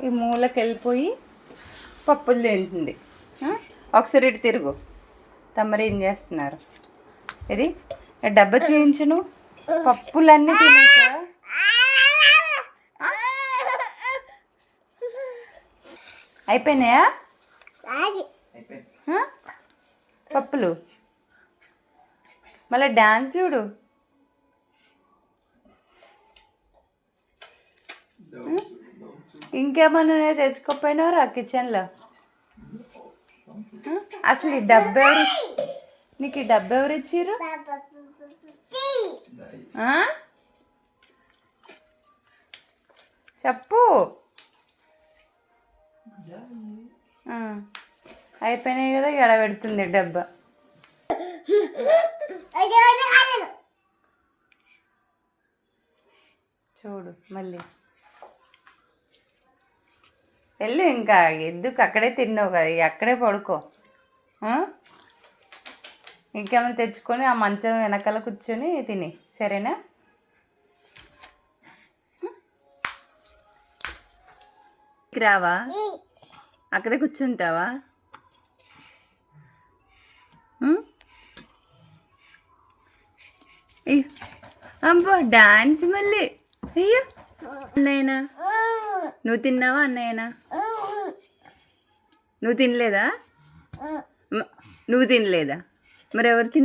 ఈ మూలకి వెళ్ళిపోయి పప్పులు తింటుంది. ఒకసారి ఇటు తిరుగు. తమరు ఏం చేస్తున్నారు? ఇది డబ్బా చూయించును. పప్పులన్నీ తినేసా? అయిపోయినాయా పప్పులు? మళ్ళీ డ్యాన్స్ చూడు. ఇంకేమన్నా తెచ్చుకోపోయినారా కిచెన్లో? అసలు ఈ డబ్బు ఎవరు, నీకు ఈ డబ్బు ఎవరు ఇచ్చిర్రు? చెప్పు. అయిపోయినాయి కదా, ఎడ పెడుతుంది డబ్బా. చూడు మళ్ళీ వెళ్ళు. ఇంకా ఎందుకు అక్కడే తిన్నావు కదా, అక్కడే పడుకో. ఇంకేమైనా తెచ్చుకొని ఆ మంచం వెనకాల కూర్చొని తిని, సరేనా? రావా? అక్కడే కూర్చుంటావా? అబ్బా డాన్స్ మళ్ళీ. అయ్యో అన్నయ్యనా, నువ్వు తిన్నావా? అన్నయ్యనా, నువ్వు తినలేదా? నువ్వు తినలేదా? మరి ఎవరు